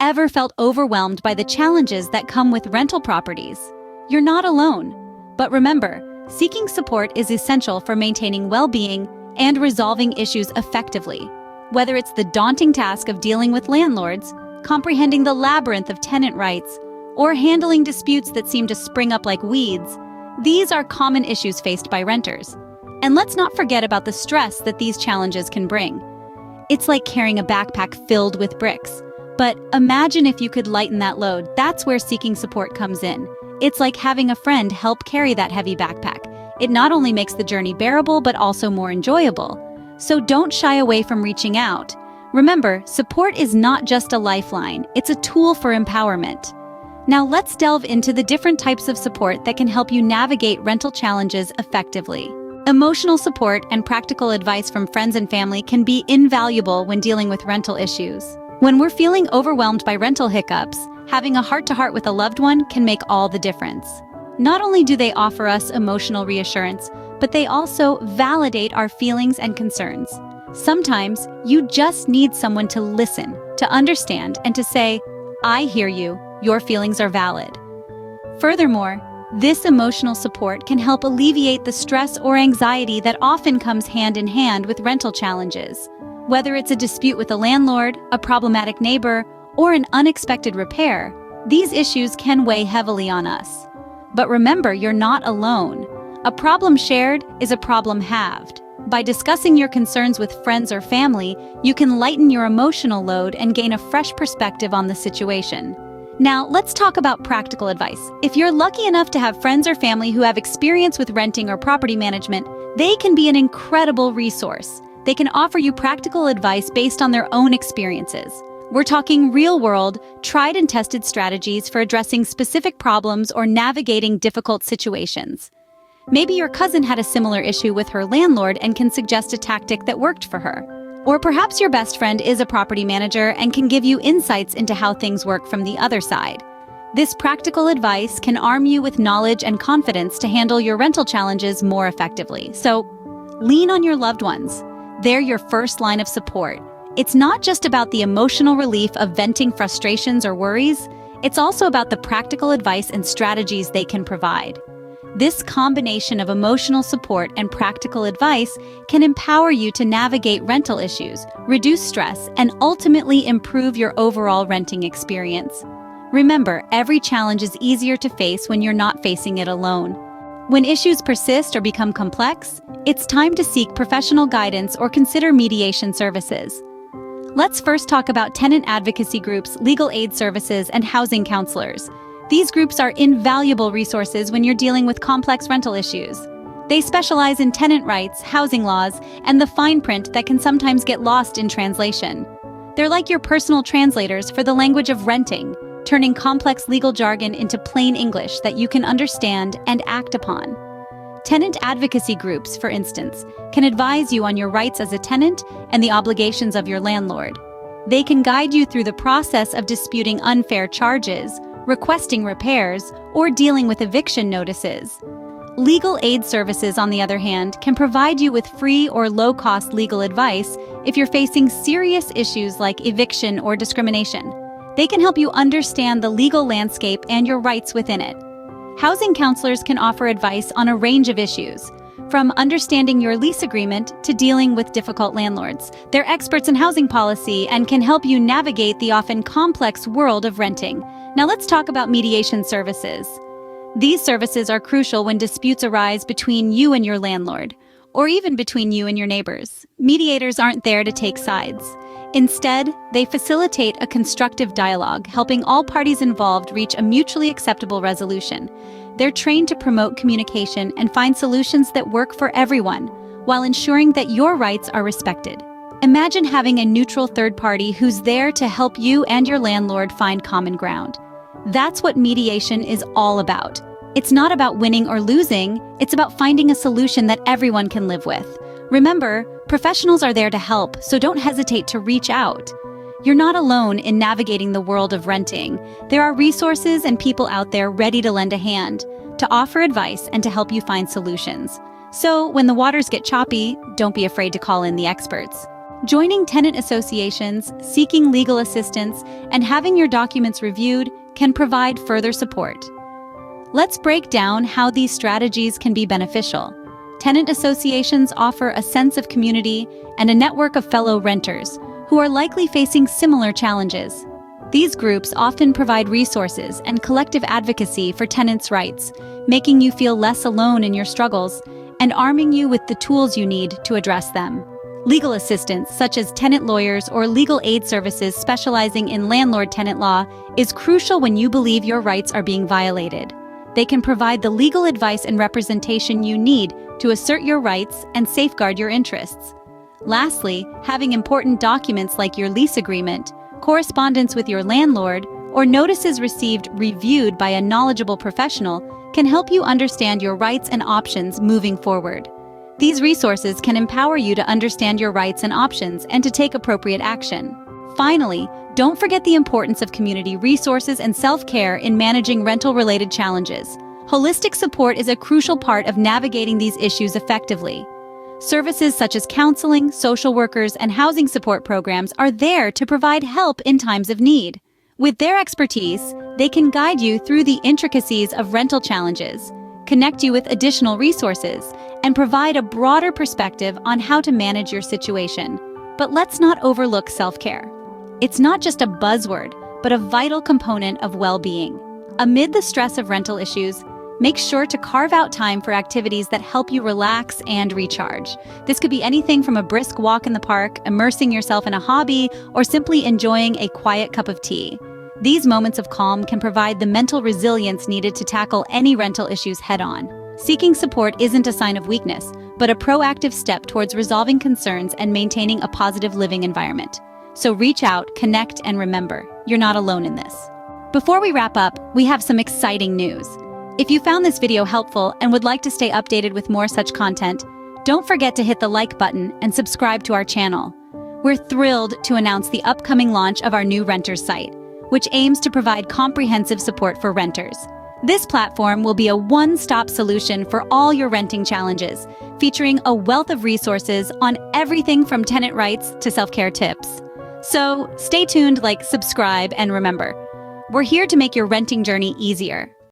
ever felt overwhelmed by the challenges that come with rental properties, you're not alone. But remember, seeking support is essential for maintaining well-being and resolving issues effectively. Whether it's the daunting task of dealing with landlords, comprehending the labyrinth of tenant rights, or handling disputes that seem to spring up like weeds, these are common issues faced by renters. And let's not forget about the stress that these challenges can bring. It's like carrying a backpack filled with bricks. But imagine if you could lighten that load. That's where seeking support comes in. It's like having a friend help carry that heavy backpack. It not only makes the journey bearable, but also more enjoyable. So don't shy away from reaching out. Remember, support is not just a lifeline, it's a tool for empowerment. Now let's delve into the different types of support that can help you navigate rental challenges effectively. Emotional support and practical advice from friends and family can be invaluable when dealing with rental issues. When we're feeling overwhelmed by rental hiccups, having a heart-to-heart with a loved one can make all the difference. Not only do they offer us emotional reassurance, but they also validate our feelings and concerns. Sometimes you just need someone to listen, to understand, and to say, "I hear you, your feelings are valid." Furthermore, this emotional support can help alleviate the stress or anxiety that often comes hand in hand with rental challenges. Whether it's a dispute with a landlord, a problematic neighbor, or an unexpected repair, these issues can weigh heavily on us. But remember, you're not alone. A problem shared is a problem halved. By discussing your concerns with friends or family, you can lighten your emotional load and gain a fresh perspective on the situation. Now, let's talk about practical advice. If you're lucky enough to have friends or family who have experience with renting or property management, they can be an incredible resource. They can offer you practical advice based on their own experiences. We're talking real-world, tried and tested strategies for addressing specific problems or navigating difficult situations. Maybe your cousin had a similar issue with her landlord and can suggest a tactic that worked for her. Or perhaps your best friend is a property manager and can give you insights into how things work from the other side. This practical advice can arm you with knowledge and confidence to handle your rental challenges more effectively. So, lean on your loved ones. They're your first line of support. It's not just about the emotional relief of venting frustrations or worries, it's also about the practical advice and strategies they can provide. This combination of emotional support and practical advice can empower you to navigate rental issues, reduce stress, and ultimately improve your overall renting experience. Remember, every challenge is easier to face when you're not facing it alone. When issues persist or become complex, it's time to seek professional guidance or consider mediation services. Let's first talk about tenant advocacy groups, legal aid services, and housing counselors. These groups are invaluable resources when you're dealing with complex rental issues. They specialize in tenant rights, housing laws, and the fine print that can sometimes get lost in translation. They're like your personal translators for the language of renting, turning complex legal jargon into plain English that you can understand and act upon. Tenant advocacy groups, for instance, can advise you on your rights as a tenant and the obligations of your landlord. They can guide you through the process of disputing unfair charges, requesting repairs, or dealing with eviction notices. Legal aid services, on the other hand, can provide you with free or low-cost legal advice if you're facing serious issues like eviction or discrimination. They can help you understand the legal landscape and your rights within it. Housing counselors can offer advice on a range of issues, from understanding your lease agreement to dealing with difficult landlords. They're experts in housing policy and can help you navigate the often complex world of renting. Now let's talk about mediation services. These services are crucial when disputes arise between you and your landlord, or even between you and your neighbors. Mediators aren't there to take sides. Instead, they facilitate a constructive dialogue, helping all parties involved reach a mutually acceptable resolution. They're trained to promote communication and find solutions that work for everyone, while ensuring that your rights are respected. Imagine having a neutral third party who's there to help you and your landlord find common ground. That's what mediation is all about. It's not about winning or losing, it's about finding a solution that everyone can live with. Remember, professionals are there to help, so don't hesitate to reach out. You're not alone in navigating the world of renting. There are resources and people out there ready to lend a hand, to offer advice, and to help you find solutions. So, when the waters get choppy, don't be afraid to call in the experts. Joining tenant associations, seeking legal assistance, and having your documents reviewed can provide further support. Let's break down how these strategies can be beneficial. Tenant associations offer a sense of community and a network of fellow renters who are likely facing similar challenges. These groups often provide resources and collective advocacy for tenants' rights, making you feel less alone in your struggles and arming you with the tools you need to address them. Legal assistance, such as tenant lawyers or legal aid services specializing in landlord-tenant law, is crucial when you believe your rights are being violated. They can provide the legal advice and representation you need to assert your rights and safeguard your interests. Lastly, having important documents like your lease agreement, correspondence with your landlord, or notices received reviewed by a knowledgeable professional can help you understand your rights and options moving forward. These resources can empower you to understand your rights and options and to take appropriate action. Finally, don't forget the importance of community resources and self-care in managing rental-related challenges. Holistic support is a crucial part of navigating these issues effectively. Services such as counseling, social workers, and housing support programs are there to provide help in times of need. With their expertise, they can guide you through the intricacies of rental challenges, connect you with additional resources, and provide a broader perspective on how to manage your situation. But let's not overlook self-care. It's not just a buzzword, but a vital component of well-being. Amid the stress of rental issues, make sure to carve out time for activities that help you relax and recharge. This could be anything from a brisk walk in the park, immersing yourself in a hobby, or simply enjoying a quiet cup of tea. These moments of calm can provide the mental resilience needed to tackle any rental issues head-on. Seeking support isn't a sign of weakness, but a proactive step towards resolving concerns and maintaining a positive living environment. So reach out, connect, and remember, you're not alone in this. Before we wrap up, we have some exciting news. If you found this video helpful and would like to stay updated with more such content, don't forget to hit the like button and subscribe to our channel. We're thrilled to announce the upcoming launch of our new renters site, which aims to provide comprehensive support for renters. This platform will be a one-stop solution for all your renting challenges, featuring a wealth of resources on everything from tenant rights to self-care tips. So stay tuned, subscribe, and remember, we're here to make your renting journey easier.